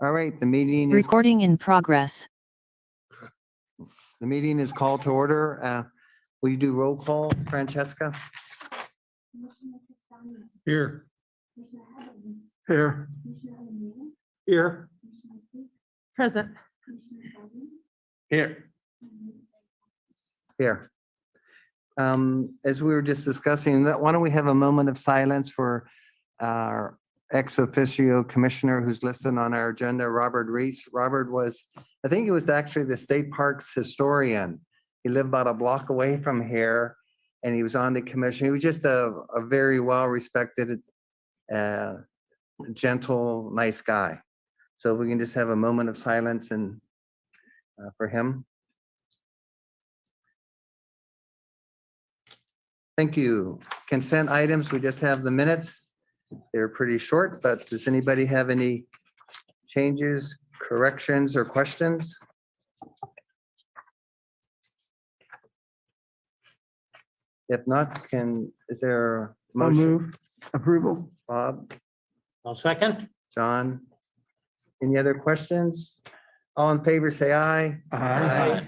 All right, the meeting is Recording in progress. called to order. Will you do roll call, Francesca? Here. Here. Here. Present. Here. Here. As we were just discussing, why don't we have a moment of silence for our ex officio commissioner who's listed on our agenda, Robert Reese. Robert was, I think he was actually the state parks historian. He lived about a block away from here and he was on the commission. He was just a very well-respected, gentle, nice guy. So if we can just have a moment of silence and for him. Thank you. Consent items, we just have the minutes. They're pretty short, but does anybody have any changes, corrections, or questions? If not, is there a I'll motion? move approval. Bob, I'll second. John? Any other questions? All in favor, say aye. Aye.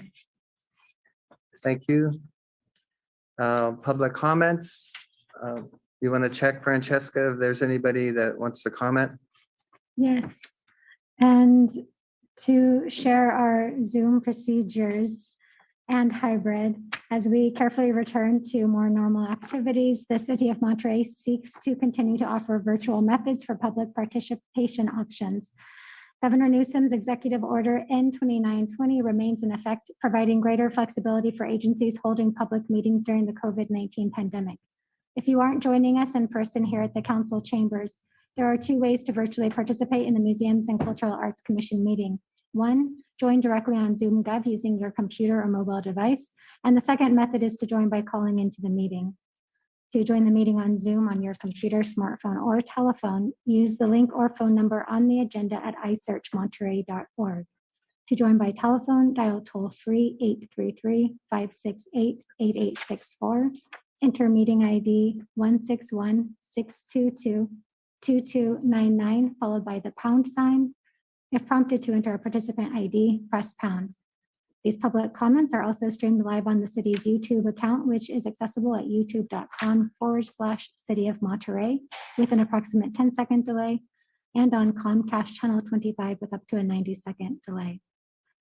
Thank you. Public comments. You want to check, Francesca, if there's anybody that wants to comment? Yes, and to share our Zoom procedures and hybrid as we carefully return to more normal activities, the City of Monterey seeks to continue to offer virtual methods for public participation options. Governor Newsom's Executive Order N2920 remains in effect, providing greater flexibility for agencies holding public meetings during the COVID-19 pandemic. If you aren't joining us in person here at the council chambers, there are two ways to virtually participate in the Museums and Cultural Arts Commission meeting. One, join directly on Zoom Gov using your computer or mobile device. And the second method is to join by calling into the meeting. To join the meeting on Zoom on your computer, smartphone, or telephone, use the link or phone number on the agenda at isearchmonterey.org. To join by telephone, dial toll-free 833-568-8864. Enter meeting ID 161-622-2299, followed by the pound sign. If prompted to enter a participant ID, press pound. These public comments are also streamed live on the city's YouTube account, which is accessible at youtube.com/City of Monterey with an approximate 10-second delay, and on Comcast channel 25 with up to a 90-second delay.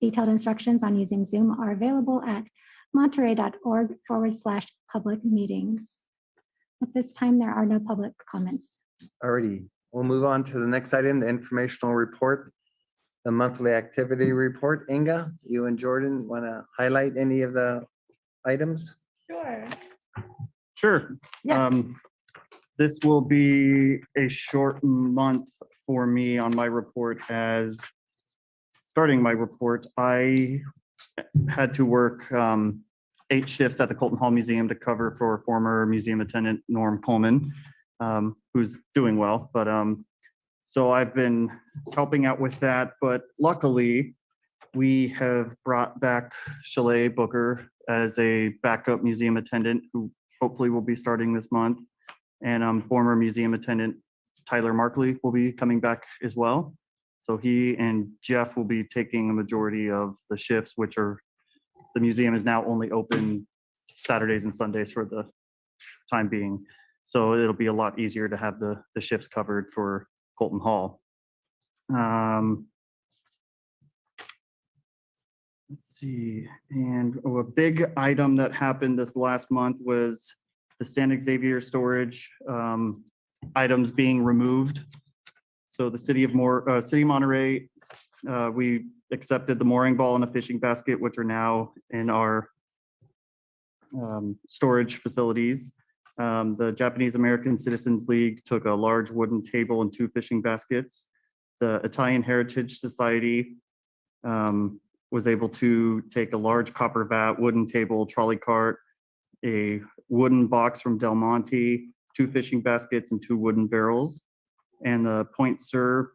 Detailed instructions on using Zoom are available at monterey.org/public meetings. At this time, there are no public comments. Alrighty, we'll move on to the next item, the informational report, the monthly activity report. Inga, you and Jordan want to highlight any of the items? Sure. Yeah. This will be a short month for me on my report. As starting my report, I had to work 8 shifts at the Colton Hall Museum to cover for former museum attendant Norm Coleman, who's doing well. But so I've been helping out with that. But luckily, we have brought back Chalet Booker as a backup museum attendant who hopefully will be starting this month. And former museum attendant Tyler Markley will be coming back as well. So he and Jeff will be taking a majority of the shifts, which are, the museum is now only open Saturdays and Sundays for the time being. So it'll be a lot easier to have the shifts covered for Colton Hall. Let's see, and a big item that happened this last month was the San Xavier storage items being removed. So the City of Monterey, we accepted the mooring ball and a fishing basket, which are now in our storage facilities. The Japanese American Citizens League took a large wooden table and 2 fishing baskets. The Italian Heritage Society was able to take a large copper vat, wooden table, trolley cart, a wooden box from Del Monte, 2 fishing baskets, and 2 wooden barrels. And the Point Sur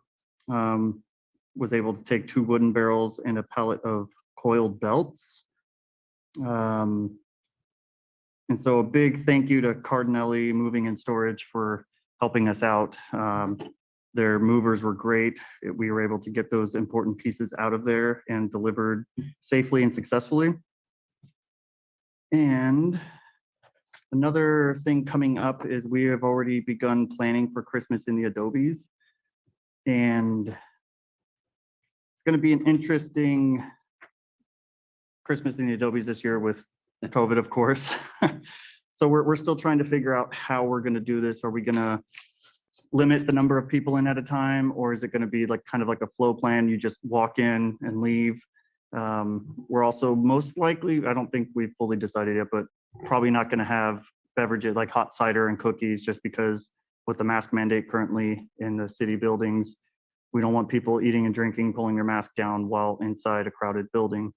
was able to take 2 wooden barrels and a pallet of coiled belts. And so a big thank you to Cardinelli Moving and Storage for helping us out. Their movers were great. We were able to get those important pieces out of there and delivered safely and successfully. And another thing coming up is we have already begun planning for Christmas in the Adobes. And it's going to be an interesting Christmas in the Adobes this year with COVID, of course. So we're still trying to figure out how we're going to do this. Are we going to limit the number of people in at a time, or is it going to be like kind of like a flow plan? You just walk in and leave. We're also most likely, I don't think we've fully decided yet, but probably not going to have beverages like hot cider and cookies, just because with the mask mandate currently in the city buildings, we don't want people eating and drinking, pulling their mask down while inside a crowded building.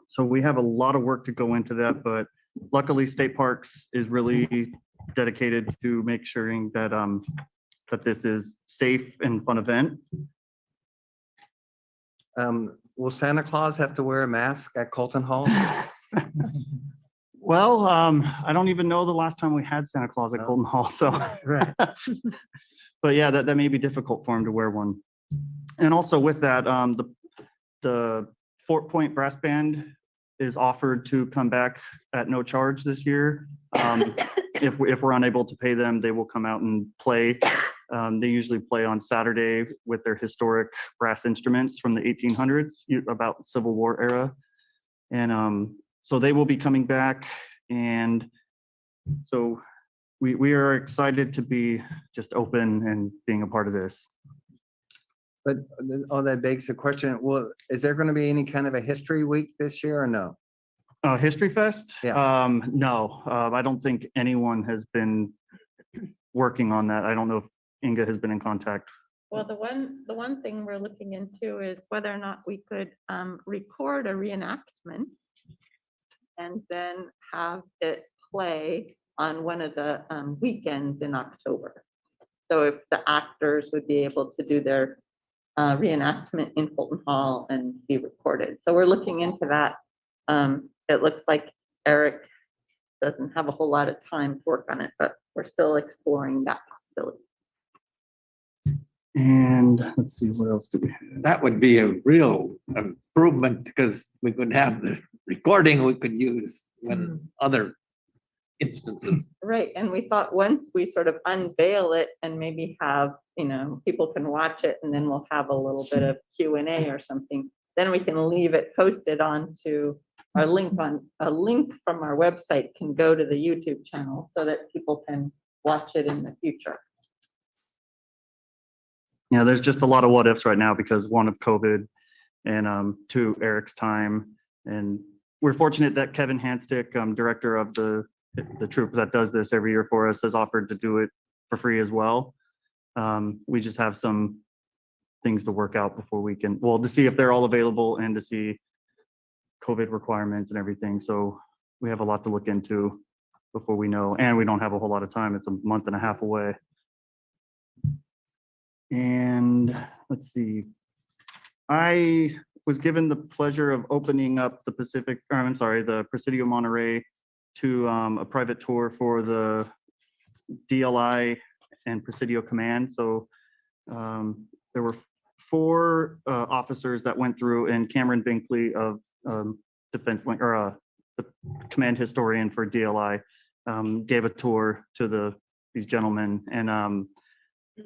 So we have a lot of work to go into that, but luckily State Parks is really dedicated to make sure that that this is safe and fun event. Will Santa Claus have to wear a mask at Colton Hall? Well, I don't even know the last time we had Santa Claus at Colton Hall, so. Right. But yeah, that may be difficult for him to wear one. And also with that, the Fort Point Brass Band is offered to come back at no charge this year. If we're unable to pay them, they will come out and play. They usually play on Saturday with their historic brass instruments from the 1800s, about Civil War era. And so they will be coming back. And so we are excited to be just open and being a part of this. But all that begs the question, well, is there going to be any kind of a history week this year or no? History Fest? Yeah. No, I don't think anyone has been working on that. I don't know if Inga has been in contact. Well, the one thing we're looking into is whether or not we could record a reenactment and then have it play on one of the weekends in October. So if the actors would be able to do their reenactment in Colton Hall and be recorded. So we're looking into that. It looks like Eric doesn't have a whole lot of time to work on it, but we're still exploring that possibility. And let's see, what else do we have? That would be a real improvement because we could have the recording we could use when other instances. Right, and we thought once we sort of unveil it and maybe have, people can watch it and then we'll have a little bit of Q&A or something, then we can leave it posted onto our link from our website can go to the YouTube channel so that people can watch it in the future. Yeah, there's just a lot of what ifs right now because one of COVID and two, Eric's time. And we're fortunate that Kevin Handstick, director of the troupe that does this every year for us, has offered to do it for free as well. We just have some things to work out before we can, to see if they're all available and to see COVID requirements and everything. So we have a lot to look into before we know, and we don't have a whole lot of time. It's a month and a half away. And let's see, I was given the pleasure of opening up the Presidio Monterey to a private tour for the DLI and Presidio Command. So there were 4 officers that went through, and Cameron Binkley of Defense Link, or the command historian for DLI, gave a tour to these gentlemen, and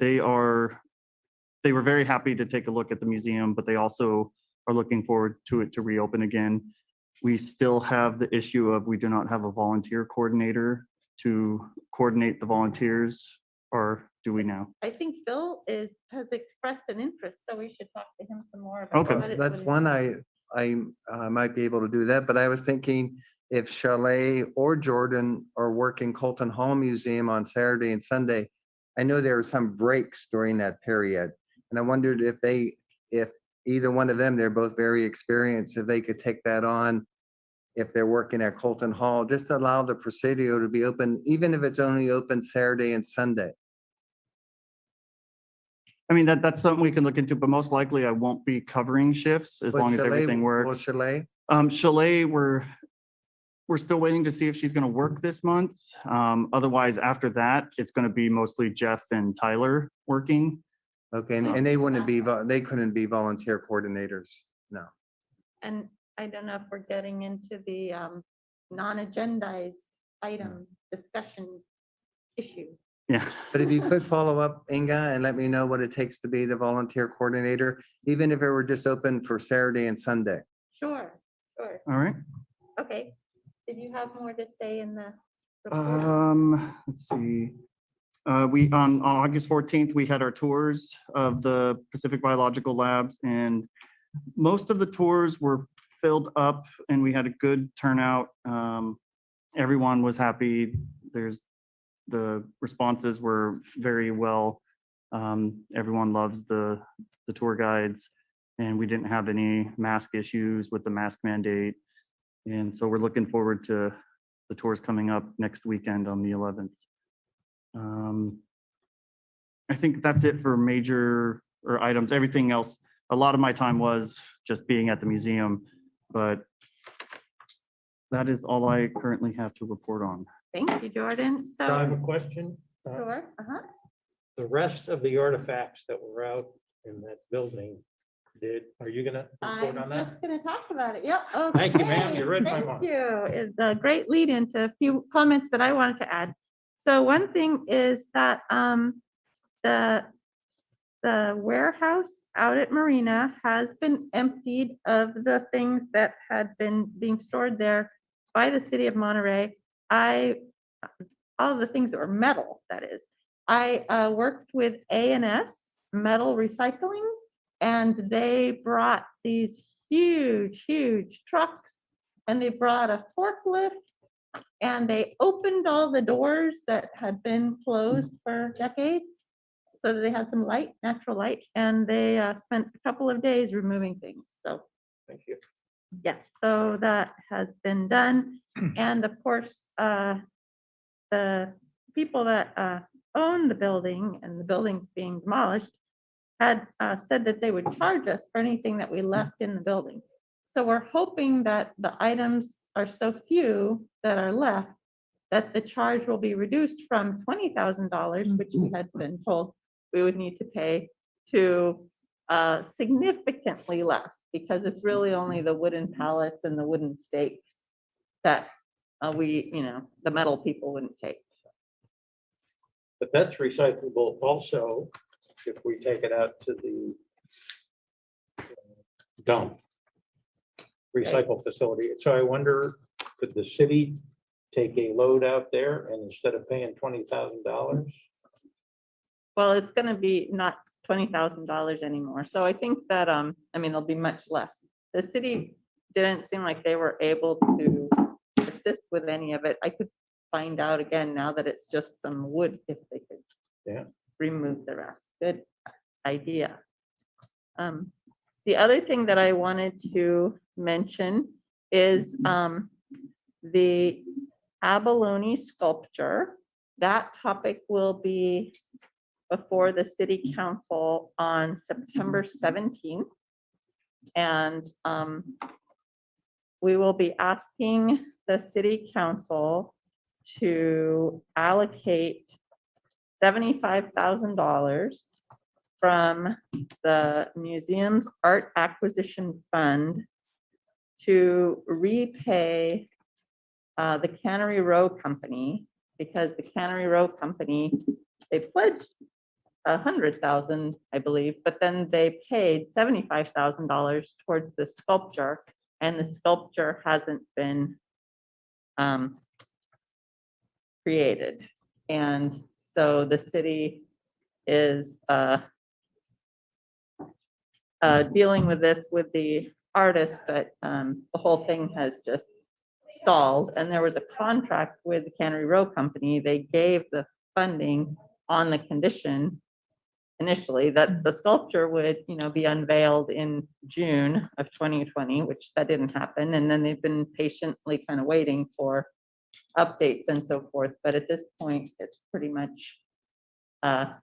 they were very happy to take a look at the museum, but they also are looking forward to it to reopen again. We still have the issue of we do not have a volunteer coordinator to coordinate the volunteers, or do we now? I think Bill has expressed an interest, so we should talk to him some more about Okay. what That's it- one I might be able to do that, but I was thinking if Chalet or Jordan are working Colton Hall Museum on Saturday and Sunday, I know there were some breaks during that period. And I wondered if either one of them, they're both very experienced, if they could take that on, if they're working at Colton Hall, just to allow the Presidio to be open, even if it's only open Saturday and Sunday. I mean, that's something we can look into, but most likely I won't be covering shifts as But long as Chalet- everything well, works. Chalet, Chalet, we're still waiting to see if she's going to work this month. Otherwise, after that, it's going to be mostly Jeff and Tyler working. Okay, and they wouldn't be, they couldn't be volunteer coordinators, no. And I don't know if we're getting into the non-agendized item discussion issue. Yeah. But if you could follow up, Inga, and let me know what it takes to be the volunteer coordinator, even if it were just open for Saturday and Sunday. Sure, sure. All right. Okay. Did you have more to say in the report? Let's see. We, on August 14th, we had our tours of the Pacific Biological Labs, and most of the tours were filled up and we had a good turnout. Everyone was happy. The responses were very well. Everyone loves the tour guides, and we didn't have any mask issues with the mask mandate. And so we're looking forward to the tours coming up next weekend on the 11th. I think that's it for major items. Everything else, a lot of my time was just being at the museum, but that is all I currently have to report on. Thank you, Jordan. I have So, a question. sure, The rest of the artifacts that were out in that building, are you gonna report I'm on that? just gonna talk about it. Yep. Thank you, ma'am. okay, You read my Thank mind. you. It's a great lead into a few comments that I wanted to add. So one thing is that the warehouse out at Marina has been emptied of the things that had been being stored there by the city of Monterey. All of the things that were metal, that is. I worked with A&S Metal Recycling, and they brought these huge trucks, and they brought a forklift, and they opened all the doors that had been closed for decades so that they had some light, natural light, and they spent a couple of days removing things. So Thank you. yes, so that has been done. And of course, the people that own the building and the buildings being demolished had said that they would charge us for anything that we left in the building. So we're hoping that the items are so few that are left that the charge will be reduced from $20,000, which we had been told we would need to pay, to significantly less, because it's really only the wooden pallets and the wooden stakes that the metal people wouldn't take. But that's recyclable also if we take it out to the dump recycle facility. So I wonder, could the city take a load out there and instead of paying $20,000? Well, it's gonna be not $20,000 anymore. So I think that, it'll be much less. The city didn't seem like they were able to assist with any of it. I could find out again now that it's just some wood, if they could. Yeah. Remove the rest. Good idea. The other thing that I wanted to mention is the Abalone Sculpture. That topic will be before the city council on September 17th. And we will be asking the city council to allocate $75,000 from the museum's art acquisition fund to repay the Cannery Row Company, because the Cannery Row Company, they pledged $100,000, I believe, but then they paid $75,000 towards the sculpture, and the sculpture hasn't been created. And so the city is dealing with this with the artist, but the whole thing has just stalled. And there was a contract with the Cannery Row Company. They gave the funding on the condition initially that the sculpture would, be unveiled in June of 2020, which that didn't happen. And then they've been patiently kind of waiting for updates and so forth. But at this point, it's pretty much, at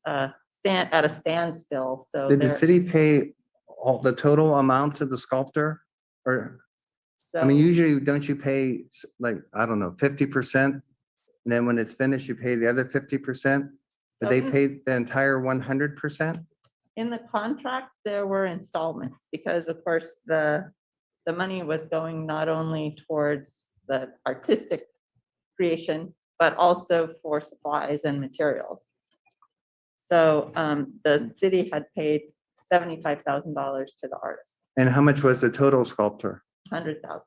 a standstill. So Did the they're- city pay all the total amount to the sculptor? Or, I mean, so- usually don't you pay like, I don't know, 50%? And then when it's finished, you pay the other 50%? Did So they in- pay the entire 100%? In the contract, there were installments because of course the money was going not only towards the artistic creation, but also for supplies and materials. So the city had paid $75,000 to the artist, And how much was the total sculptor? 100,000,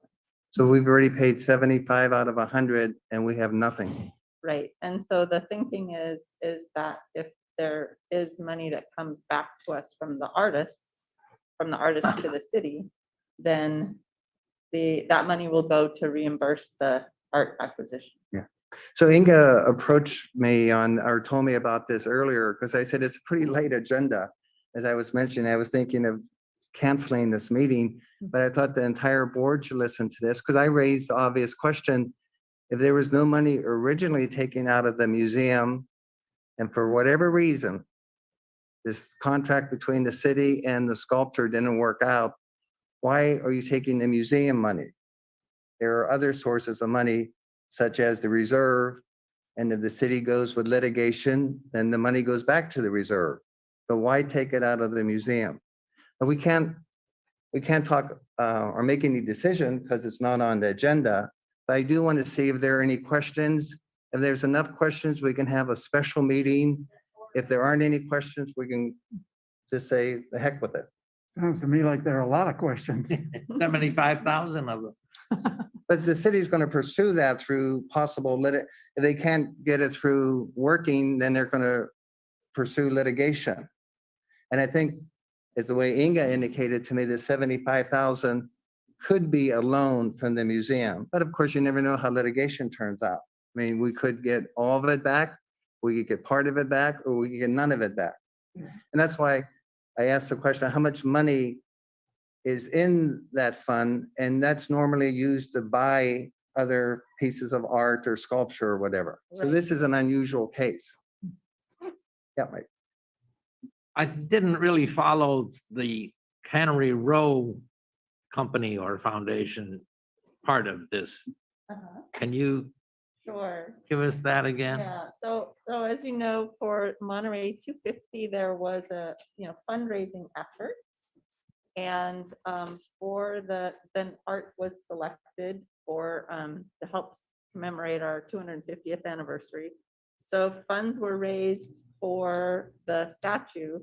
So we've already paid 75 out of 100 and we have nothing. right? And so the thinking is that if there is money that comes back to us from the artist to the city, then that money will go to reimburse the art acquisition. So Inga approached me or told me about this earlier because I said it's a pretty late agenda. As I was mentioning, I was thinking of canceling this meeting, but I thought the entire board should listen to this because I raised the obvious question. If there was no money originally taken out of the museum, and for whatever reason, this contract between the city and the sculptor didn't work out, why are you taking the museum money? There are other sources of money, such as the reserve, and if the city goes with litigation, then the money goes back to the reserve. But why take it out of the museum? But we can't talk or make any decision because it's not on the agenda. But I do want to see if there are any questions. If there's enough questions, we can have a special meeting. If there aren't any questions, we can just say the heck with it. Sounds to me like there are a lot of questions. 75,000 of them. But the city's going to pursue that through possible if they can't get it through working, then they're going to pursue litigation. And I think, as the way Inga indicated to me, the 75,000 could be a loan from the museum. But of course, you never know how litigation turns out. I mean, we could get all of it back, we could get part of it back, or we could get none of it back. And that's why I asked the question, how much money is in that fund? And that's normally used to buy other pieces of art or sculpture or whatever. So Right. this is an unusual case. Yeah, Mike. I didn't really follow the Cannery Row company or foundation part of this. Can you Sure. give us that again? Yeah, so as you know, for Monterey 250, there was a, fundraising effort. And for then art was selected for, to help commemorate our 250th anniversary. So funds were raised for the statue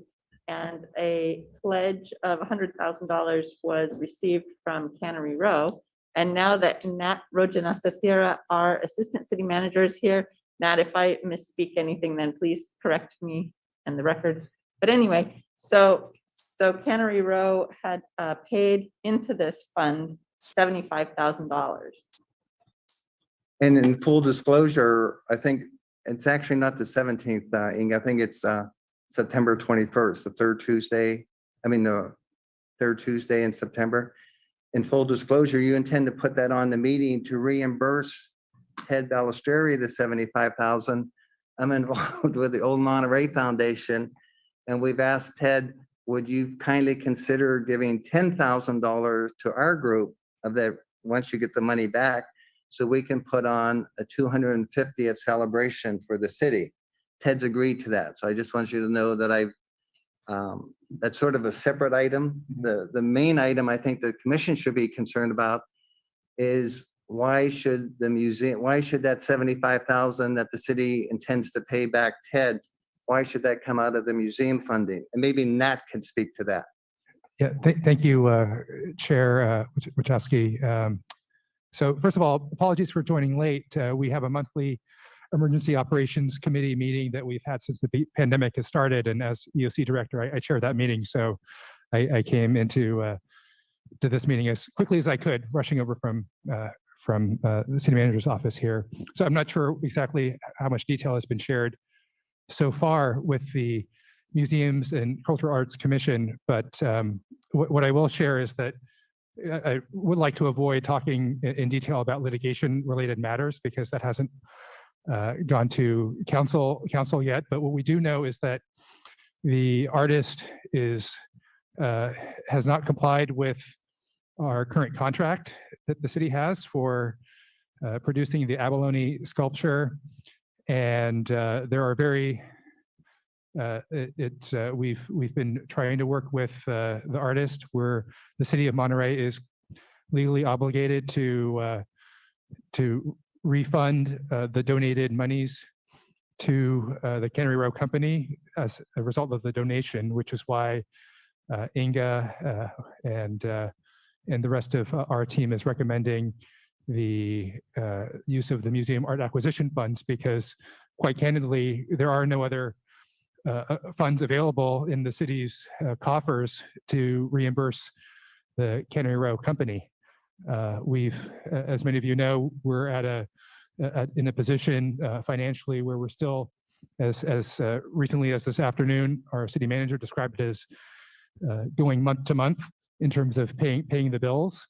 and a pledge of $100,000 was received from Cannery Row. And now that Nat Rojanasatira, our assistant city manager, is here, Nat, if I misspeak anything, then please correct me and the record. But anyway, so Cannery Row had paid into this fund $75,000. And in full disclosure, I think it's actually not the 17th, Inga. I think it's September 21st, the third Tuesday in September. In full disclosure, you intend to put that on the meeting to reimburse Ted Balistreri the 75,000. I'm involved with the Old Monterey Foundation, and we've asked Ted, would you kindly consider giving $10,000 to our group of that once you get the money back, so we can put on a 250th celebration for the city. Ted's agreed to that. So I just want you to know that that's sort of a separate item. The main item I think the commission should be concerned about is why should that 75,000 that the city intends to pay back Ted, why should that come out of the museum funding? And maybe Nat can speak to that. Yeah, thank you, Chair Wachowski. So first of all, apologies for joining late. We have a monthly Emergency Operations Committee meeting that we've had since the pandemic has started. And as EOC Director, I chair that meeting. So I came into to this meeting as quickly as I could, rushing over from the City Manager's office here. So I'm not sure exactly how much detail has been shared so far with the Museums and Cultural Arts Commission, but what I will share is that I would like to avoid talking in detail about litigation-related matters because that hasn't gone to council yet. But what we do know is that the artist has not complied with our current contract that the city has for producing the Abalone Sculpture, and there are very We've been trying to work with the artist, where the city of Monterey is legally obligated to refund the donated monies to the Cannery Row Company as a result of the donation, which is why Inga and the rest of our team is recommending the use of the museum art acquisition funds, because quite candidly, there are no other funds available in the city's coffers to reimburse the Cannery Row Company. As many of you know, we're in a position financially where we're still, as recently as this afternoon, our city manager described it as going month to month in terms of paying the bills.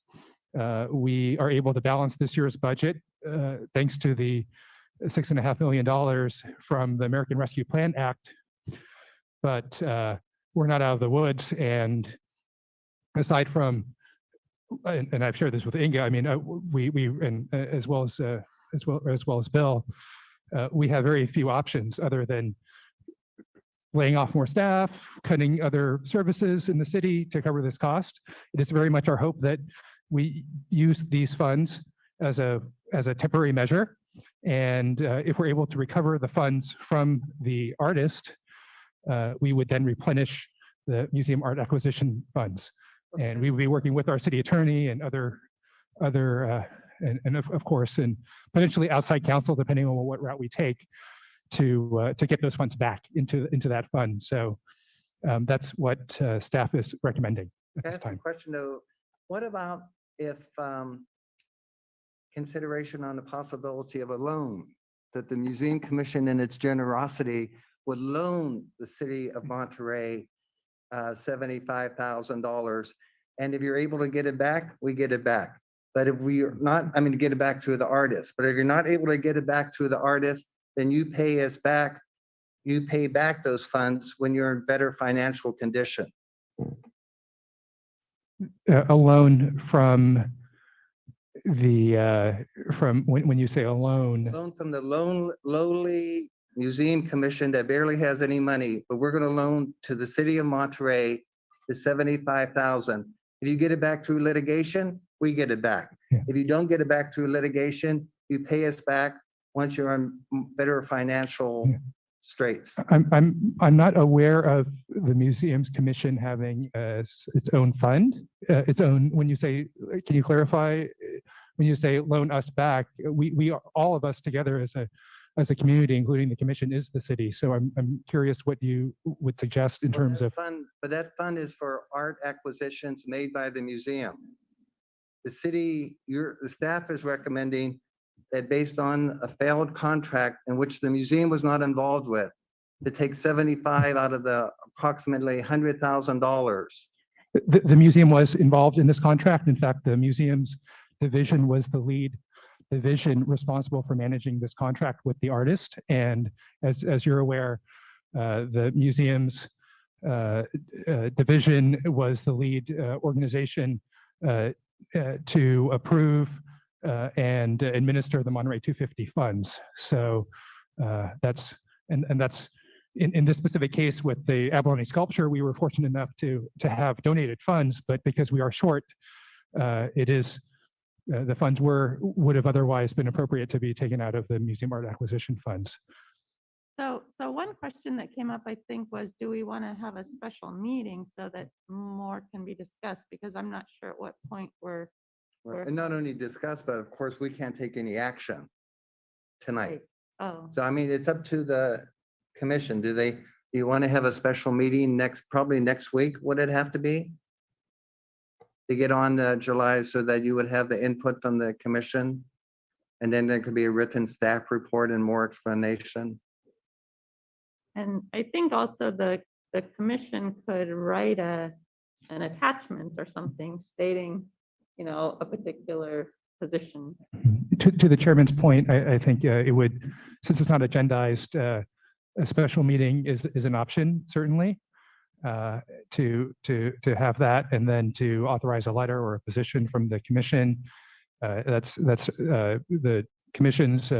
We are able to balance this year's budget thanks to the $6.5 million from the American Rescue Plan Act, but we're not out of the woods. And aside from, and I've shared this with Inga, I mean, and as well as Bill, we have very few options other than laying off more staff, cutting other services in the city to cover this cost. It is very much our hope that we use these funds as a temporary measure. And if we're able to recover the funds from the artist, we would then replenish the museum art acquisition funds. And we will be working with our city attorney and other and of course, and potentially outside counsel, depending on what route we take, to get those funds back into that fund. So that's what staff is recommending at this Ask a time. question though, what about if consideration on the possibility of a loan, that the Museum Commission in its generosity would loan the city of Monterey $75,000. And if you're able to get it back, we get it back. But if we are not, I mean, to get it back through the artist, but if you're not able to get it back through the artist, then you pay us back, you pay back those funds when you're in better financial condition. A loan from the, from when you say a loan, Loan from the lowly Museum Commission that barely has any money, but we're going to loan to the city of Monterey the $75,000. If you get it back through litigation, we get it back. Yeah. If you don't get it back through litigation, you pay us back once you're in better financial Yeah. straits. I'm not aware of the Museums Commission having its own fund, its own. When you say, can you clarify? When you say loan us back, we are, all of us together as a community, including the commission, is the city. So I'm curious what you would suggest in terms of. But that fund is for art acquisitions made by the museum. The city, the staff is recommending that based on a failed contract in which the museum was not involved with, to take 75 out of the approximately $100,000. The museum was involved in this contract. In fact, the museum's division was the lead division responsible for managing this contract with the artist. And as you're aware, the museum's division was the lead organization to approve and administer the Monterey 250 funds. So that's in this specific case with the Abalone Sculpture, we were fortunate enough to have donated funds, but because we are short, it is the funds would have otherwise been appropriate to be taken out of the museum art acquisition funds. So one question that came up, I think, was, do we want to have a special meeting so that more can be discussed? Because I'm not sure at what point we're. And not only discuss, but of course, we can't take any action tonight. Oh, So I mean, it's up to the commission. Do you want to have a special meeting probably next week? Would it have to be? To get on July so that you would have the input from the commission? And then there could be a written staff report and more explanation. and I think also the commission could write an attachment or something stating, a particular position. To the chairman's point, I think it would, since it's not agendized, a special meeting is an option, certainly, to have that, and then to authorize a letter or a position from the commission. That's the commission's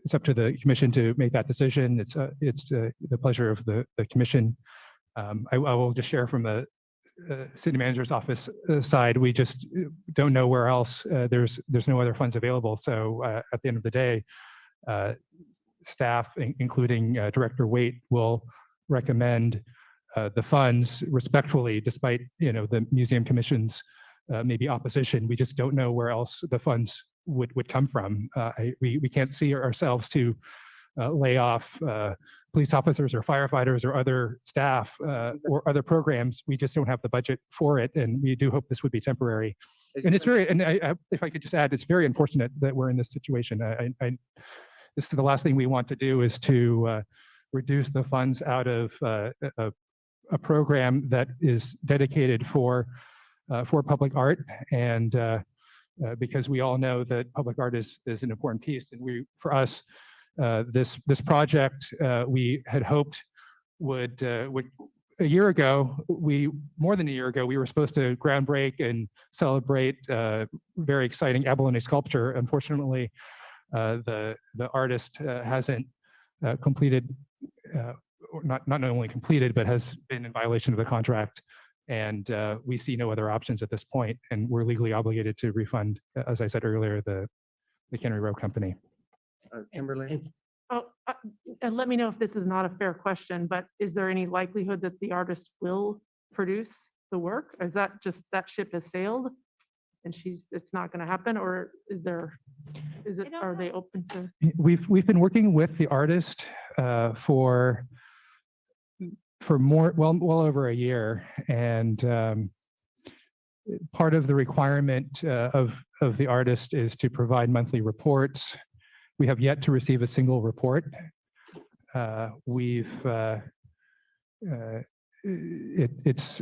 it's up to the commission to make that decision. It's the pleasure of the commission. I will just share from the city manager's office side. We just don't know where else. There's no other funds available. So at the end of the day, staff, including Director Waite, will recommend the funds respectfully, despite the museum commission's maybe opposition. We just don't know where else the funds would come from. We can't see ourselves to lay off police officers or firefighters or other staff or other programs. We just don't have the budget for it, and we do hope this would be temporary. And it's very, and if I could just add, it's very unfortunate that we're in this situation. This is the last thing we want to do, is to reduce the funds out of a program that is dedicated for public art, and because we all know that public art is an important piece, and for us, this project we had hoped would a year ago, more than a year ago, we were supposed to groundbreak and celebrate very exciting Abalone Sculpture. Unfortunately, the artist hasn't completed, or not only completed, but has been in violation of the contract. And we see no other options at this point, and we're legally obligated to refund, as I said earlier, the Cannery Row Company. Kimberly? Oh, and let me know if this is not a fair question, but is there any likelihood that the artist will produce the work? Is that just that ship has sailed and it's not going to happen, or are they open to? We've been working with the artist for well over a year, and part of the requirement of the artist is to provide monthly reports. We have yet to receive a single report. It's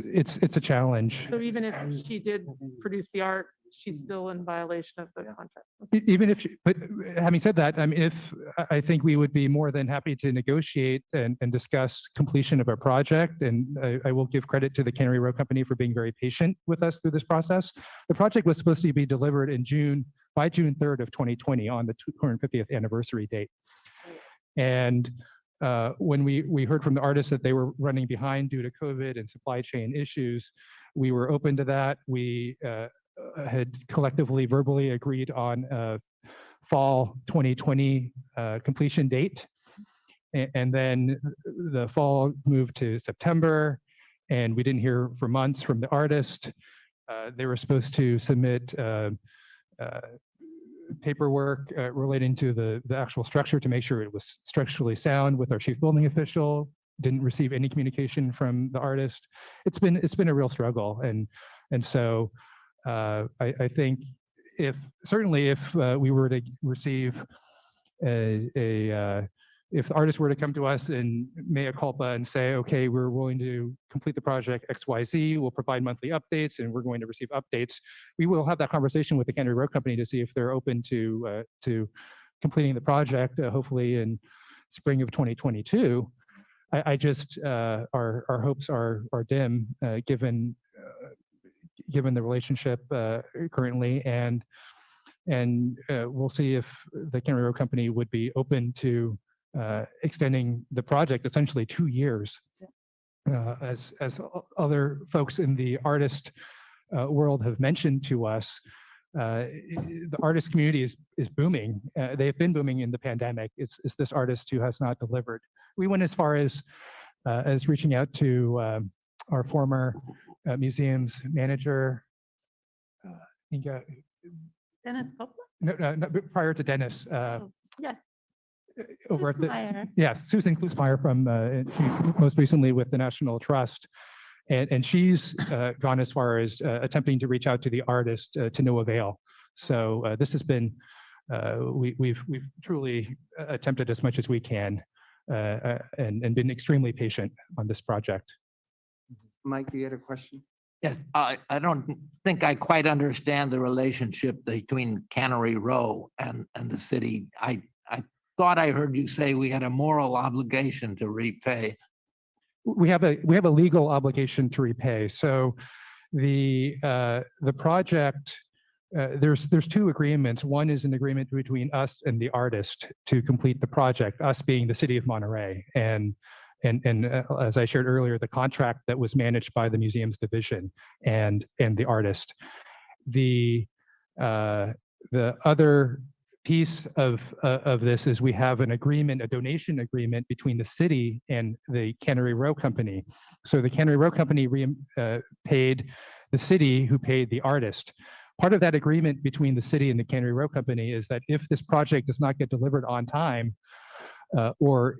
a challenge. So even if she did produce the art, she's still in violation of the contract. Even if, but having said that, I mean, I think we would be more than happy to negotiate and discuss completion of our project. And I will give credit to the Cannery Row Company for being very patient with us through this process. The project was supposed to be delivered by June 3rd of 2020 on the 250th anniversary date. And when we heard from the artists that they were running behind due to COVID and supply chain issues, we were open to that. We had collectively verbally agreed on a fall 2020 completion date. And then the fall moved to September, and we didn't hear for months from the artist. They were supposed to submit paperwork relating to the actual structure to make sure it was structurally sound with our chief building official. Didn't receive any communication from the artist. It's been a real struggle, and so I think if we were to receive if the artists were to come to us and mea culpa and say, okay, we're willing to complete the project XYZ, we'll provide monthly updates, and we're going to receive updates, we will have that conversation with the Cannery Row Company to see if they're open to completing the project, hopefully in spring of 2022. I just, our hopes are dim, given the relationship currently, and we'll see if the Cannery Row Company would be open to extending the project essentially 2 years. As other folks in the artist world have mentioned to us, the artist community is booming. They have been booming in the pandemic. It's this artist who has not delivered. We went as far as reaching out to our former museums manager. I think, Dennis Copeland? no, prior to Dennis. Yes. Over at the, Klusmeyer. yes, Susan Klusmeyer from she's most recently with the National Trust, and she's gone as far as attempting to reach out to the artist to no avail. So this has been we've truly attempted as much as we can and been extremely patient on this project. Mike, you had a question? Yes, I don't think I quite understand the relationship between Cannery Row and the city. I thought I heard you say we had a moral obligation to repay. We have a legal obligation to repay. So the project there's two agreements. One is an agreement between us and the artist to complete the project, us being the city of Monterey. And as I shared earlier, the contract that was managed by the museums division and the artist. The other piece of this is we have an agreement, a donation agreement between the city and the Cannery Row Company. So the Cannery Row Company paid the city, who paid the artist. Part of that agreement between the city and the Cannery Row Company is that if this project does not get delivered on time or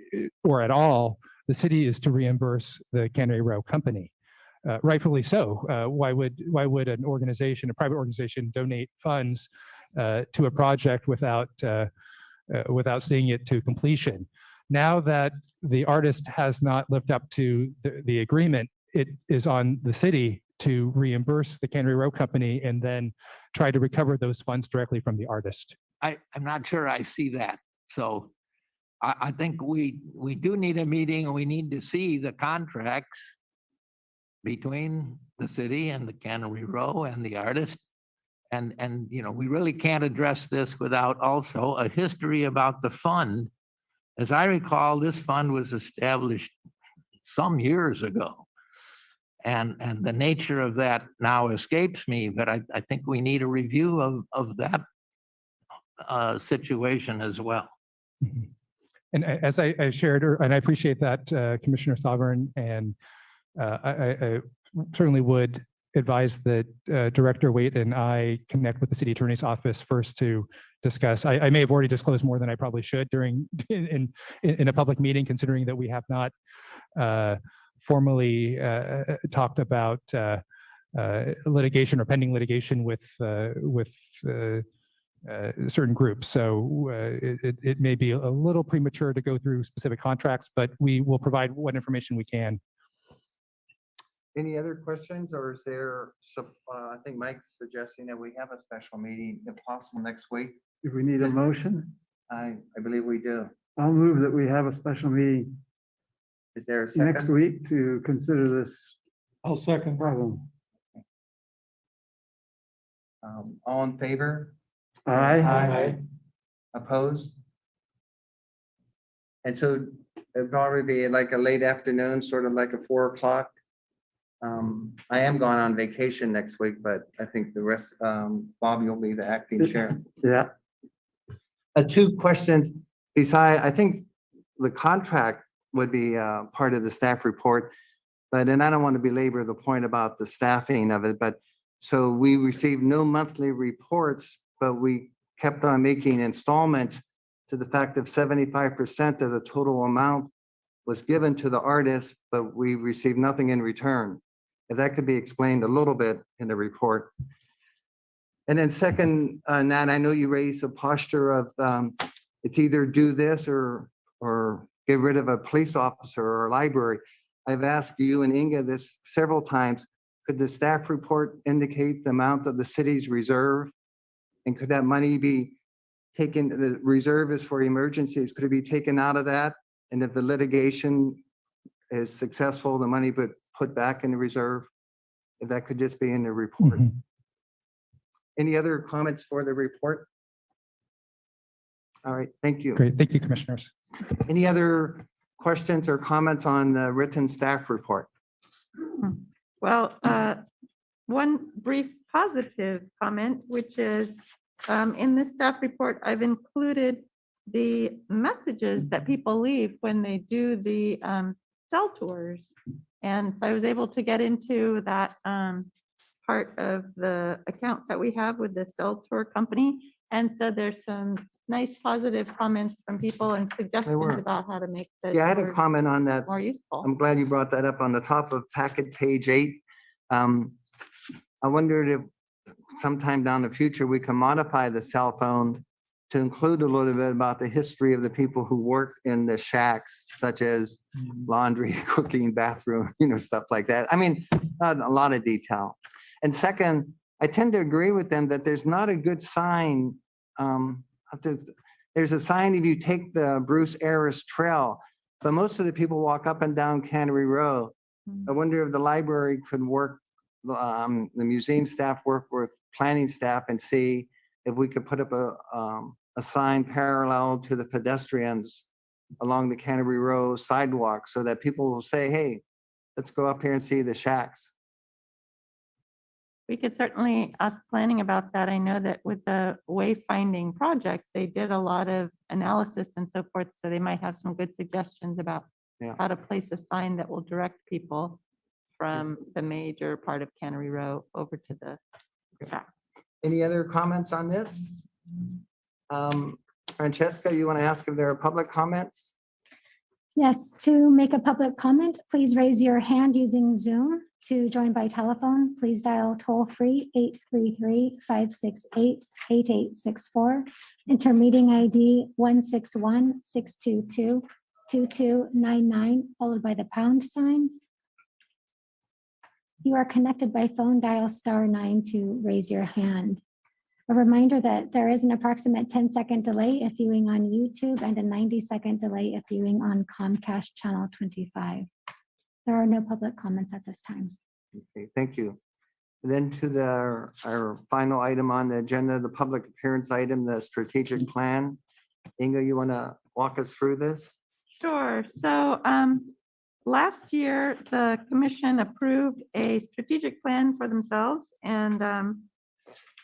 at all, the city is to reimburse the Cannery Row Company. Rightfully so. Why would an organization, a private organization, donate funds to a project without seeing it to completion? Now that the artist has not lived up to the agreement, it is on the city to reimburse the Cannery Row Company and then try to recover those funds directly from the artist. I'm not sure I see that. So I think we do need a meeting, and we need to see the contracts between the city and the Cannery Row and the artist. And you know, we really can't address this without also a history about the fund. As I recall, this fund was established some years ago. And the nature of that now escapes me, but I think we need a review of that situation as well. Mhm. And as I shared, and I appreciate that, Commissioner Sovereign, and I certainly would advise that Director Waite and I connect with the city attorney's office first to discuss. I may have already disclosed more than I probably should during in a public meeting, considering that we have not formally talked about litigation or pending litigation with certain groups. So it may be a little premature to go through specific contracts, but we will provide what information we can. Any other questions, or is there, I think Mike's suggesting that we have a special meeting if possible next week. Do we need a motion? I believe we do. I'll move that we have a special meeting Is there a next second? week to consider this I'll second. problem. All in favor? Aye. Opposed? And so it'd probably be like a late afternoon, sort of like a 4 o'clock. I am going on vacation next week, but I think the rest, Bob, you'll be the acting chair. Yeah. Two questions. Besides, I think the contract would be part of the staff report, but then I don't want to belabor the point about the staffing of it, but so we received no monthly reports, but we kept on making installments to the fact that 75% of the total amount was given to the artist, but we received nothing in return. If that could be explained a little bit in the report. And then second, Nat, I know you raised a posture of it's either do this or get rid of a police officer or a library. I've asked you and Inga this several times. Could the staff report indicate the amount of the city's reserve? And could that money be taken, the reserve is for emergencies, could it be taken out of that? And if the litigation is successful, the money but put back in the reserve? If that could just be in the report. Mhm. Any other comments for the report? All right, thank you. Great, thank you, commissioners. Any other questions or comments on the written staff report? Well, one brief positive comment, which is in this staff report, I've included the messages that people leave when they do the cell tours. And so I was able to get into that part of the account that we have with the cell tour company. And so there's some nice positive comments from people and suggestions were. about how to make the Yeah, I had a tours comment on that. more useful. I'm glad you brought that up on the top of packet page 8. I wondered if sometime down the future, we can modify the cell phone to include a little bit about the history of the people who work in the shacks, such as laundry, cooking, bathroom, stuff like that. I mean, not a lot of detail. And second, I tend to agree with them that there's not a good sign. There's a sign if you take the Bruce Ayres Trail, but most of the people walk up and down Cannery Row. I wonder if the library could work, the museum staff work with planning staff and see if we could put up a sign parallel to the pedestrians along the Canterbury Row sidewalk so that people will say, hey, let's go up here and see the shacks. We could certainly ask planning about that. I know that with the wayfinding project, they did a lot of analysis and so forth, so they might have some good suggestions about Yeah. how to place a sign that will direct people from the major part of Cannery Row over to the shack. Any other comments on this? Francesca, you want to ask if there are public comments? Yes, to make a public comment, please raise your hand using Zoom. To join by telephone, please dial toll-free 833-568-8864. Enter meeting ID 161-622-2299, followed by the pound sign. If you are connected by phone, dial *9 to raise your hand. A reminder that there is an approximate 10-second delay if viewing on YouTube and a 90-second delay if viewing on Comcast Channel 25. There are no public comments at this time. Okay, thank you. And then to our final item on the agenda, the public appearance item, the strategic plan. Inga, you want to walk us through this? Sure. So last year, the commission approved a strategic plan for themselves, and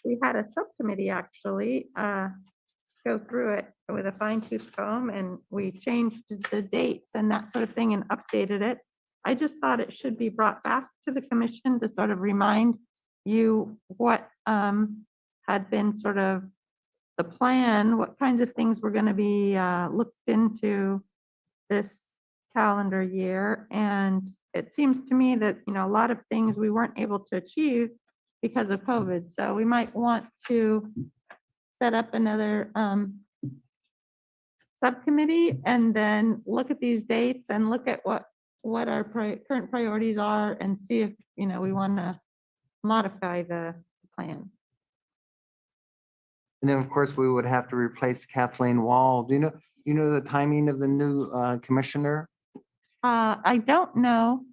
we had a subcommittee actually go through it with a fine-tooth comb, and we changed the dates and that sort of thing and updated it. I just thought it should be brought back to the commission to sort of remind you what had been sort of the plan, what kinds of things were going to be looked into this calendar year. And it seems to me that, a lot of things we weren't able to achieve because of COVID. So we might want to set up another subcommittee and then look at these dates and look at what our current priorities are and see if, we want to modify the plan. And then, of course, we would have to replace Kathleen Wall. Do you know the timing of the new commissioner? I don't know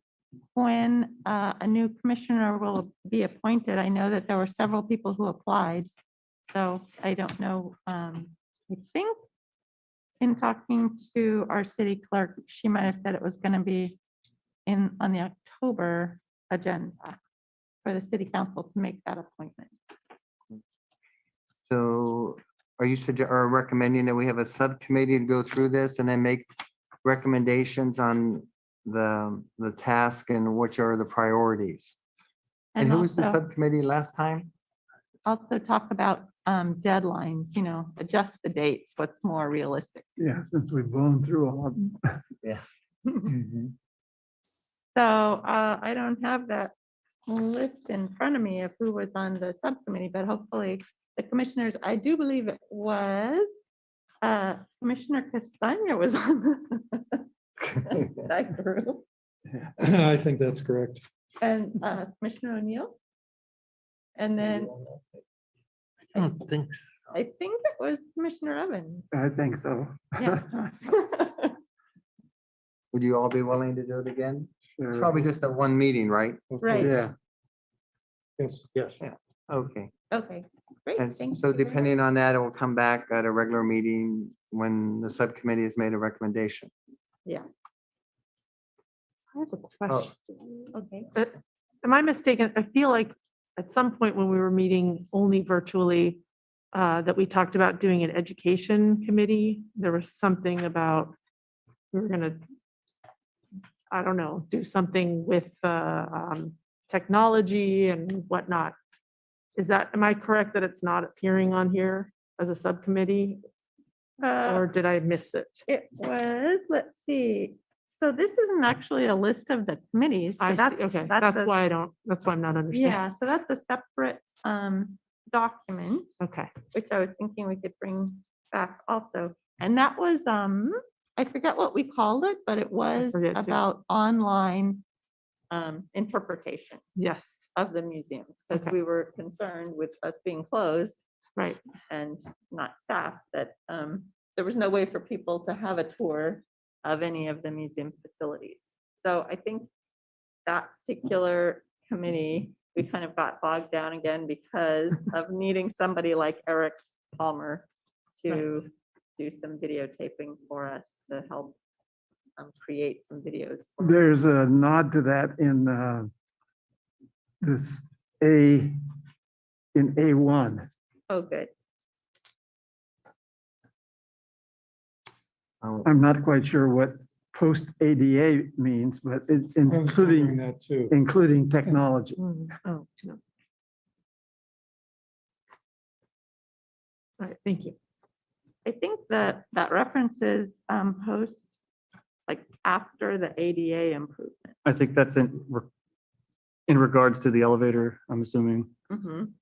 when a new commissioner will be appointed. I know that there were several people who applied, so I don't know. I think in talking to our city clerk, she might have said it was going to be on the October agenda for the city council to make that appointment. So are you recommending that we have a subcommittee to go through this and then make recommendations on the task and which are the priorities? And who was the also- subcommittee last time? Also talk about deadlines, adjust the dates, what's more realistic. Yeah, since we've blown through all of them. So I don't have that list in front of me of who was on the subcommittee, but hopefully the commissioners, I do believe it was Commissioner Castagna was on that group, I think that's correct. and Commissioner O'Neill. And then I don't think so. I think it was Commissioner Evans. I think so. Yeah. Would you all be willing to do it again? It's Sure. probably just a one meeting, right? Right. Yeah, Yes, yes. Okay. Okay, great. And Thank so you very depending on that, it will come back at a regular meeting when the subcommittee has made a recommendation. I have a Oh. question. much. Okay. Am I mistaken? I feel like at some point when we were meeting only virtually, that we talked about doing an education committee. There was something about, we were gonna, I don't know, do something with technology and whatnot. Am I correct that it's not appearing on here as a subcommittee? Or did I miss it? It was, let's see. So this isn't actually a list of the committees. so I see, that's- okay, that's that's a- why I'm not understanding. Yeah, so that's a separate document, Okay, which I was thinking we could bring back also. And that was, I forget what we called it, but it was forget too. about online interpretation yes, of the museums, because Okay. we were concerned with us being closed right. and not staffed, that there was no way for people to have a tour of any of the museum facilities. So I think that particular committee, we kind of got bogged down again because of needing somebody like Eric Palmer to do some videotaping for us to help create some videos. for us. There's a nod to that in this in A1. Oh, good. I'm not quite sure what post ADA means, but including that too. including technology. Oh, no. All right, thank you. I think that that references post like after the ADA improvement. I think that's in regards to the elevator, I'm assuming. Mhm.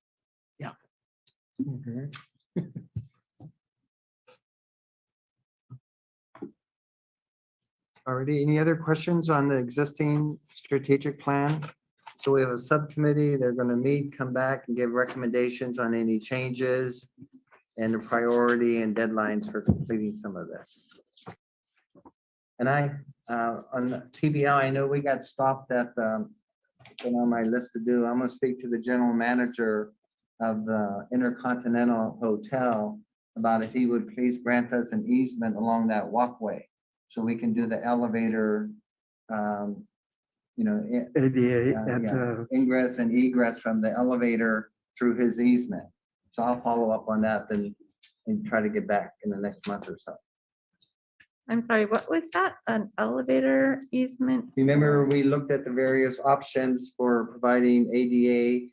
Already, any other questions on the existing strategic plan? So we have a subcommittee, they're gonna meet, come back and give recommendations on any changes and the priority and deadlines for completing some of this. And on the TBL, I know we got stopped at been on my list to do. I'm gonna speak to the general manager of the Intercontinental Hotel about if he would please grant us an easement along that walkway. So we can do the elevator, ADA at yeah, ingress and egress from the elevator through his easement. So I'll follow up on that then and try to get back in the next month or so. I'm sorry, what was that? An elevator easement? Remember, we looked at the various options for providing ADA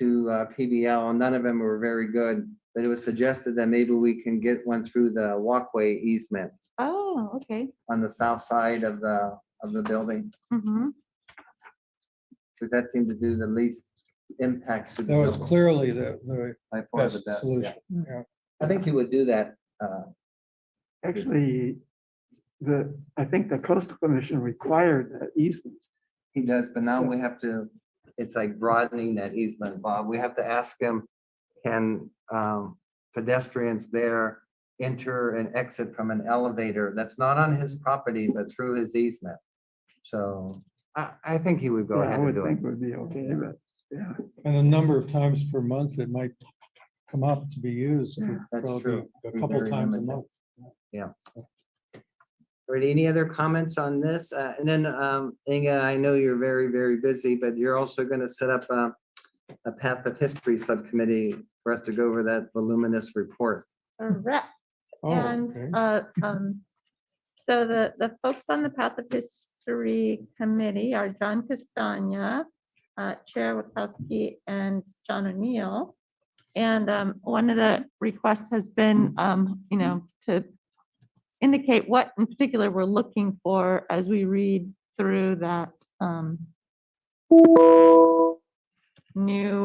to PBL, and none of them were very good. But it was suggested that maybe we can get one through the walkway easement Oh, okay. on the south side of the building, Mhm. because that seemed to do the least impact to the That was building. clearly the By far the best best, solution. yeah. Yeah. I think he would do that. Actually, I think the coastal commission required that easement. He does, but now we have to, it's like broadening that easement, Bob. We have to ask him, can pedestrians there enter and exit from an elevator that's not on his property, but through his easement? So I think he would go Yeah, I ahead and would do think it. would be okay, but yeah. And a number of times per month, it might come up to be used. Could That's probably true. A Be couple very times a limited. month. All right, any other comments on this? And then Inga, I know you're very, very busy, but you're also going to set up a Path of History subcommittee for us to go over that voluminous report. Correct. Oh, And okay. so the folks on the Path of History Committee are John Castagna, Chair Wachowski, and John O'Neill. And one of the requests has been, to indicate what in particular we're looking for as we read through that new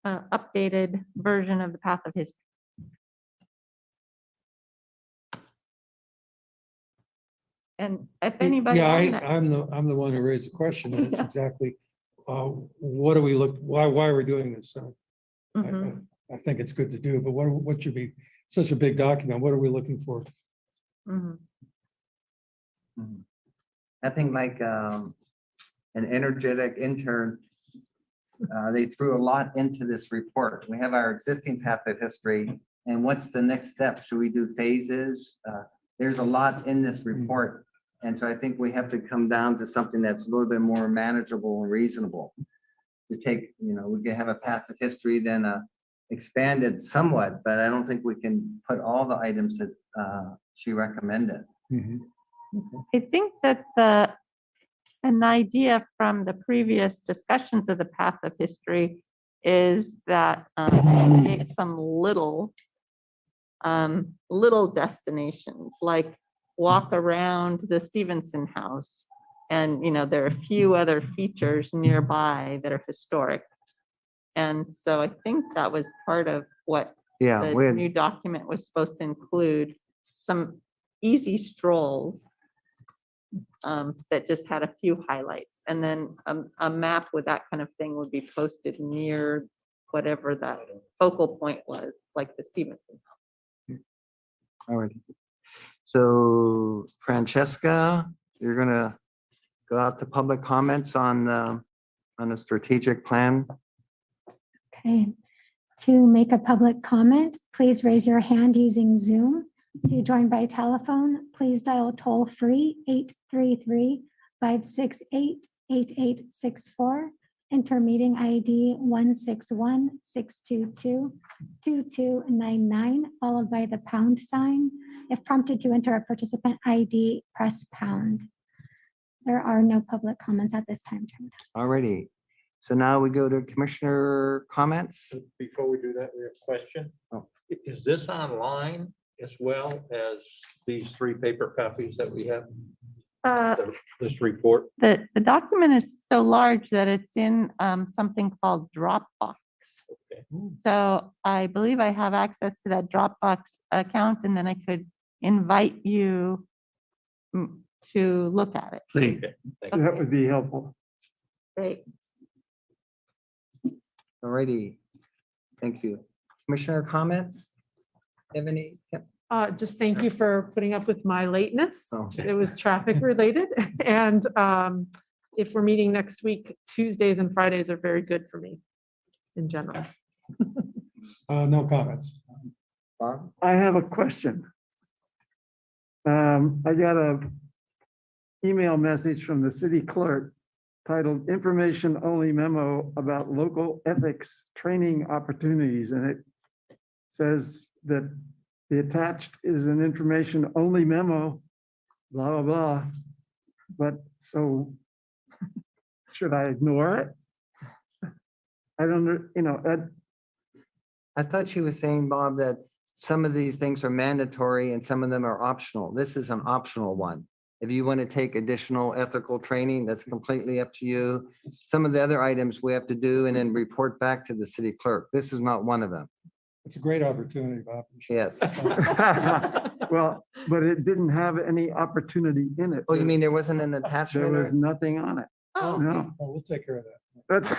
updated version of the Path of History. And if anybody. Yeah, on that- I'm the one who raised the question. That's Yeah. exactly, what do we look, why are we doing this? So Mhm. I think it's good to do, but what should be such a big document? What are we looking for? Mhm. Nothing like an energetic intern. They threw a lot into this report. We have our existing Path of History, and what's the next step? Should we do phases? There's a lot in this report, and so I think we have to come down to something that's a little bit more manageable and reasonable. To take, we can have a Path of History, then expand it somewhat, but I don't think we can put all the items that she recommended. I think that an idea from the previous discussions of the Path of History is that create some little destinations, like walk around the Stevenson House. And, there are a few other features nearby that are historic. And so I think that was part of what Yeah, the we had, new document was supposed to include, some easy strolls that just had a few highlights. And then a map with that kind of thing would be posted near whatever that focal point was, like the Stevenson. already. So Francesca, you're gonna go out to public comments on on a strategic plan. Okay. To make a public comment, please raise your hand using Zoom. To join by telephone, please dial toll-free 833-568-8864. Enter meeting ID 161-622-2299, followed by the pound sign. If prompted to enter a participant ID, press pound. There are no public comments at this time, Chairman. Alrighty. So now we go to commissioner comments. Before we do that, we have a question. Oh. Is this online as well as these 3 paper copies that we have? This report? The document is so large that it's in something called Dropbox. Okay. So I believe I have access to that Dropbox account, and then I could invite you to look at it. Please. Okay, thank you. That would be helpful. Great. Alrighty. Thank you. Commissioner comments? Have any? Yep. Just thank you for putting up with my lateness. Oh. It was traffic related. And if we're meeting next week, Tuesdays and Fridays are very good for me in general. No comments. Bob? I have a question. I got a email message from the city clerk titled Information Only Memo about Local Ethics Training Opportunities, and it says that the attached is an information only memo, blah, blah, blah. But so should I ignore it? I don't, I thought she was saying, Bob, that some of these things are mandatory and some of them are optional. This is an optional one. If you want to take additional ethical training, that's completely up to you. Some of the other items we have to do and then report back to the city clerk. This is not one of them. It's a great opportunity, Bob. Yes. well, but it didn't have any opportunity in it. Oh, you mean there wasn't an There attachment? was or- nothing on it. Oh, No. Oh, we'll take care of that. That's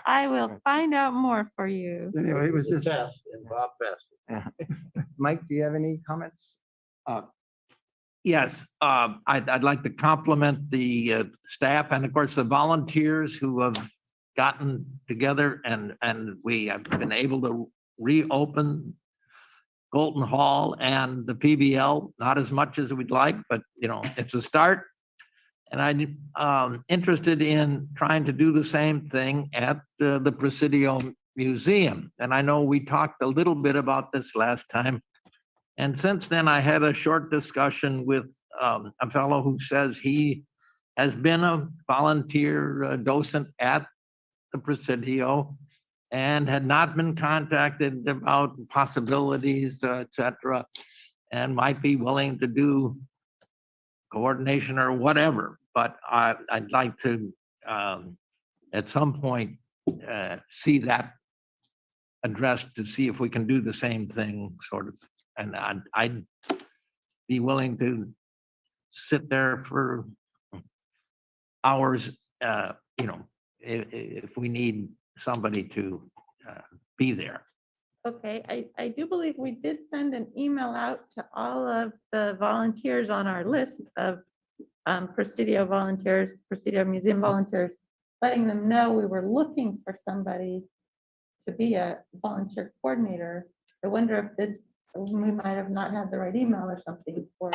I will find out more for you. Anyway, it was a just, test and Bob passed it. Mike, do you have any comments? Yes, I'd like to compliment the staff and of course the volunteers who have gotten together and we have been able to reopen Colton Hall and the PBL, not as much as we'd like, but it's a start. And I'm interested in trying to do the same thing at the Presidio Museum. And I know we talked a little bit about this last time. And since then, I had a short discussion with a fellow who says he has been a volunteer docent at the Presidio and had not been contacted about possibilities, et cetera, and might be willing to do coordination or whatever. But I'd like to, at some point, see that addressed to see if we can do the same thing, sort of. And I'd be willing to sit there for hours, if we need somebody to be there. Okay, I do believe we did send an email out to all of the volunteers on our list of Presidio volunteers, Presidio Museum volunteers, letting them know we were looking for somebody to be a volunteer coordinator. I wonder if we might have not had the right email or something for.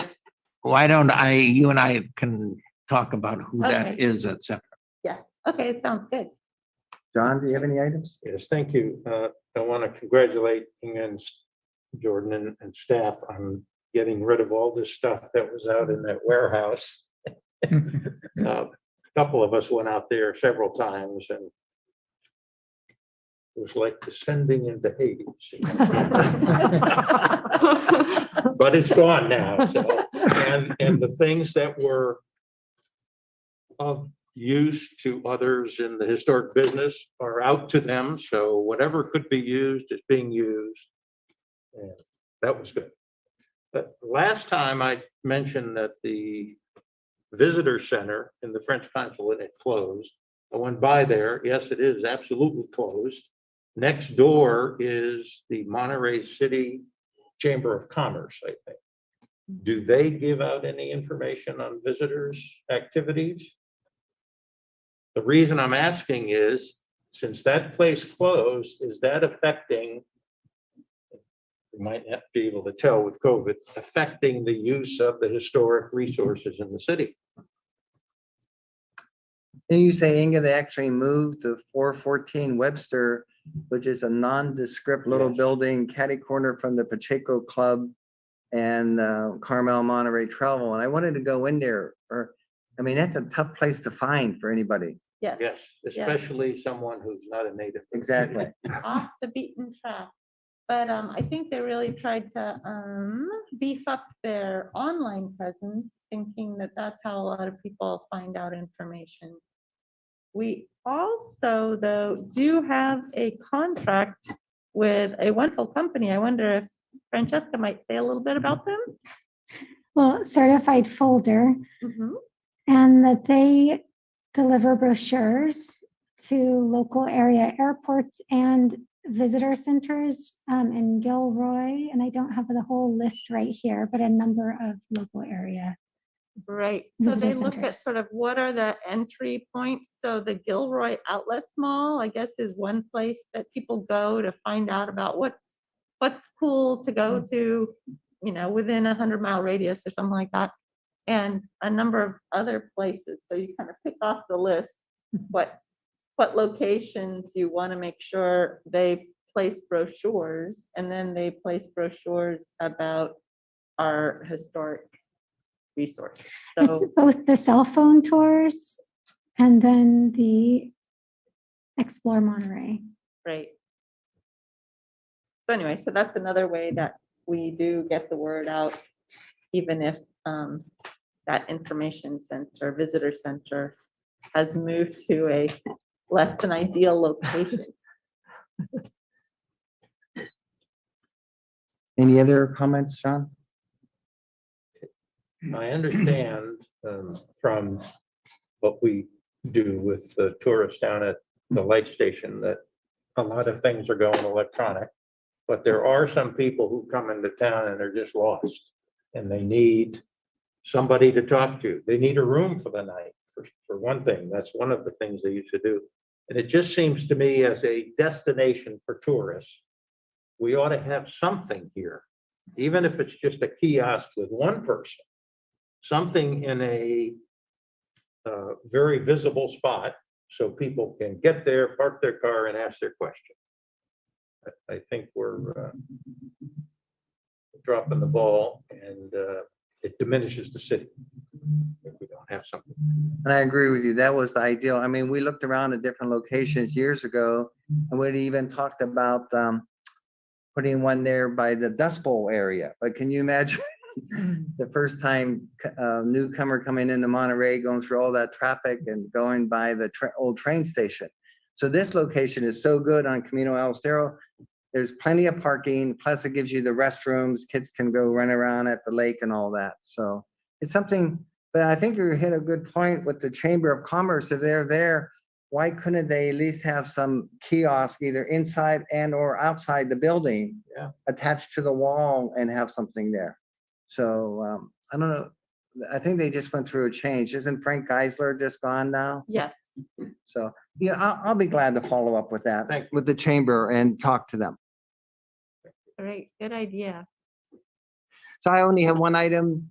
Why don't you and I can talk about who that Okay. is, et cetera. Yes, okay, sounds good. John, do you have any items? Yes, thank you. I want to congratulate and Jordan and staff on getting rid of all this stuff that was out in that warehouse. A couple of us went out there several times and it was like descending into Hades. But it's gone now. So, and the things that were of use to others in the historic business are out to them. So whatever could be used is being used. And that was good. But last time I mentioned that the visitor center in the French consulate had closed. I went by there. Yes, it is absolutely closed. Next door is the Monterey City Chamber of Commerce, I think. Do they give out any information on visitors' activities? The reason I'm asking is, since that place closed, is that affecting, you might not be able to tell with COVID, affecting the use of the historic resources in the city? And you say, Inga, they actually moved to 414 Webster, which is a nondescript little Yes. building catty corner from the Pacheco Club and Carmel Monterey Travel. And I wanted to go in there, I mean, that's a tough place to find for anybody. Yes, Yes, especially someone who's not a native. Exactly. off the beaten track. But I think they really tried to beef up their online presence, thinking that that's how a lot of people find out information. We also, though, do have a contract with a wonderful company. I wonder if Francesca might say a little bit about them. Well, certified folder, Mhm. and that they deliver brochures to local area airports and visitor centers in Gilroy. And I don't have the whole list right here, but a number of local area. Right, so they Visitor look at centers. sort of what are the entry points. So the Gilroy Outlets Mall, I guess, is one place that people go to find out about what's cool to go to, within 100-mile radius or something like that. And a number of other places. So you kind of pick off the list, what locations you want to make sure they place brochures, and then they place brochures about our historic resources. It's So, both the cell phone tours and then the Explore Monterey. right. So anyway, so that's another way that we do get the word out, even if that information center, visitor center has moved to a less than ideal location. Any other comments, John? I understand from what we do with the tourists down at the light station that a lot of things are going electronic. But there are some people who come into town and are just lost, and they need somebody to talk to. They need a room for the night, for one thing. That's one of the things they used to do. And it just seems to me, as a destination for tourists, we ought to have something here, even if it's just a kiosk with one person, something in a very visible spot so people can get there, park their car, and ask their question. I think we're dropping the ball, and it diminishes the city if we don't have something. And I agree with you. That was the ideal. I mean, we looked around at different locations years ago, and we'd even talked about putting one there by the Dust Bowl area. But can you imagine the first time newcomer coming into Monterey, going through all that traffic and going by the old train station? So this location is so good on Camino al Estero. There's plenty of parking, plus it gives you the restrooms. Kids can go run around at the lake and all that. So it's something, but I think you hit a good point with the Chamber of Commerce. If they're there, why couldn't they at least have some kiosk either inside and or outside the building, attached to the wall, and have something there? So I don't know. I think they just went through a change. Isn't Frank Geisler just gone now? Yes. So yeah, I'll be glad to follow up with that, Thank you. with the chamber, and talk to them. All right, good idea. So I only have one item,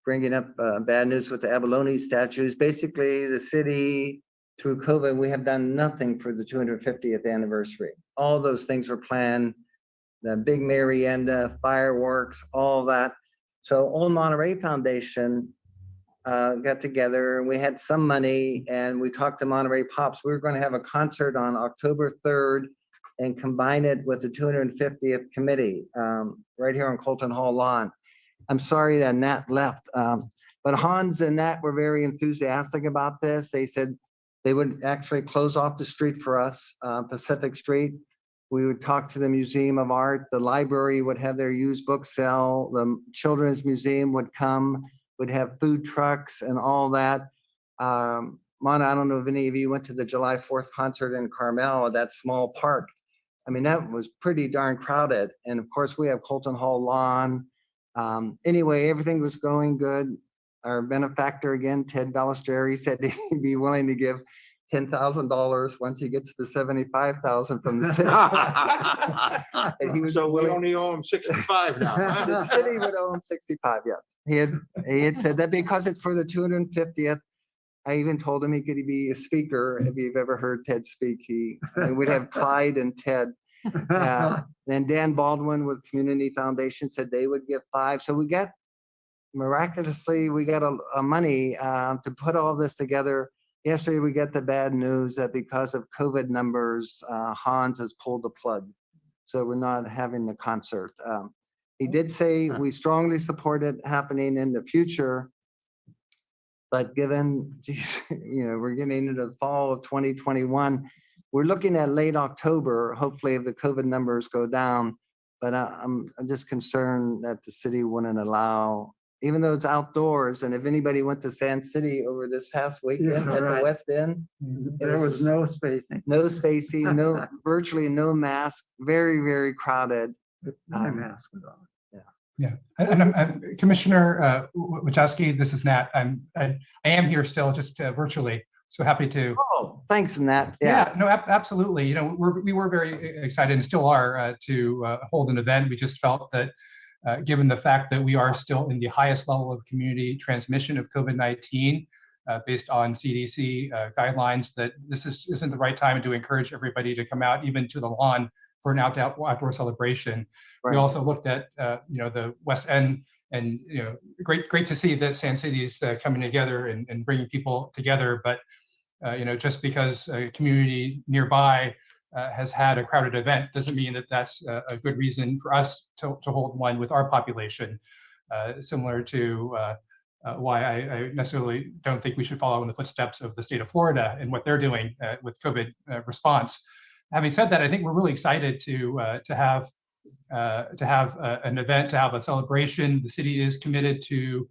bringing up bad news with the Abalone statues. Basically, the city, through COVID, we have done nothing for the 250th anniversary. All those things were planned, the big Marienda, fireworks, all that. So Old Monterey Foundation got together, and we had some money, and we talked to Monterey Pops. We were going to have a concert on October 3rd and combine it with the 250th committee right here on Colton Hall lawn. I'm sorry that Nat left, but Hans and Nat were very enthusiastic about this. They said they would actually close off the street for us, Pacific Street. We would talk to the Museum of Art. The library would have their used book sale. The Children's Museum would come, would have food trucks and all that. Mona, I don't know if any of you went to the July 4th concert in Carmel, that small park. I mean, that was pretty darn crowded. And of course, we have Colton Hall lawn. Anyway, everything was going good. our benefactor again, Ted Balistreri, said he'd be willing to give $10,000 once he gets to 75,000 from the city. And he was So we willing, only owe him 65 now. the huh? city would owe him 65, yeah. He had said that because it's for the 250th. I even told him he could be a speaker. If you've ever heard Ted speak, we would have Clyde and Ted. And Dan Baldwin with Community Foundation said they would give 5. So we got, miraculously, we got a money to put all this together. Yesterday, we got the bad news that because of COVID numbers, Hans has pulled the plug. So we're not having the concert. He did say we strongly support it happening in the future. But given, we're getting into the fall of 2021, we're looking at late October, hopefully if the COVID numbers go down. But I'm just concerned that the city wouldn't allow, even though it's outdoors, and if anybody went to Sand City over this past weekend at the right. West End, There was no spacing. no spacing, virtually no mask, very, very crowded. My mask was on. Yeah, and Commissioner Wachowski, this is Nat. I am here still, just virtually. So happy to. Oh, thanks, Nat. Yeah, no, absolutely. We were very excited and still are to hold an event. We just felt that given the fact that we are still in the highest level of community transmission of COVID-19 based on CDC guidelines, that this isn't the right time to encourage everybody to come out even to the lawn for an outdoor celebration. Right. We also looked at the West End, and great to see that Sand City is coming together and bringing people together. But just because a community nearby has had a crowded event doesn't mean that that's a good reason for us to hold one with our population. Similar to why I necessarily don't think we should follow in the footsteps of the state of Florida and what they're doing with COVID response. Having said that, I think we're really excited to have an event, to have a celebration. The city is committed to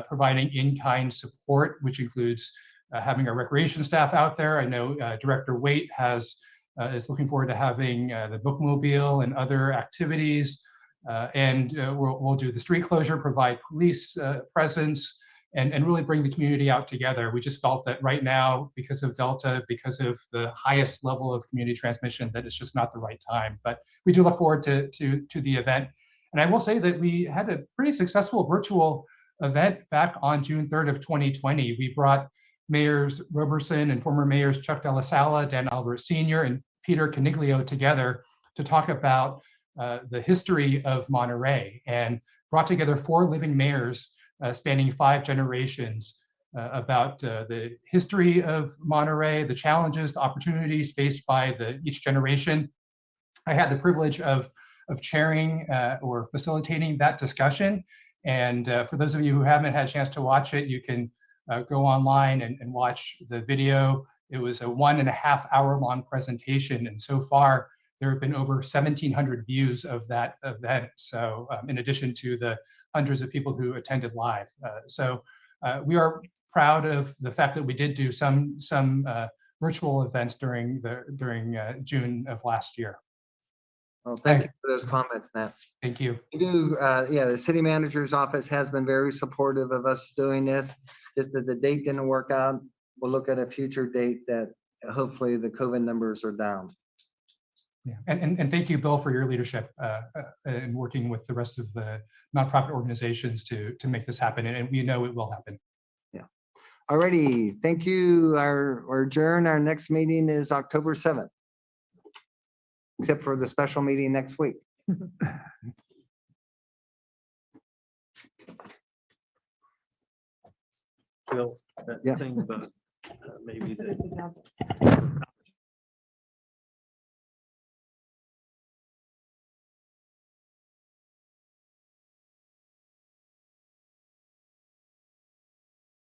providing in-kind support, which includes having our recreation staff out there. I know Director Waite is looking forward to having the bookmobile and other activities, and we'll do the street closure, provide police presence, and really bring the community out together. We just felt that right now, because of Delta, because of the highest level of community transmission, that it's just not the right time. But we do look forward to the event. And I will say that we had a pretty successful virtual event back on June 3rd of 2020. We brought Mayors Roberson and former Mayors Chuck Della Sala, Dan Albert Sr., and Peter Caniglio together to talk about the history of Monterey, and brought together 4 living mayors spanning 5 generations about the history of Monterey, the challenges, the opportunities faced by each generation. I had the privilege of chairing or facilitating that discussion. And for those of you who haven't had a chance to watch it, you can go online and watch the video. It was a 1.5 hour long presentation. And so far, there have been over 1,700 views of that event. So in addition to the hundreds of people who attended live. So we are proud of the fact that we did do some virtual events during June of last year. Well, thank you for those comments, Nat. Thank you. We do, the city manager's office has been very supportive of us doing this. Just that the date didn't work out. We'll look at a future date that hopefully the COVID numbers are down. Yeah, and thank you, Bill, for your leadership and working with the rest of the nonprofit organizations to make this happen. And we know it will happen. Yeah. Alrighty, thank you. Our adjourn. Our next meeting is October 7th. Except for the special meeting next week. Phil, that Yeah. thing about maybe the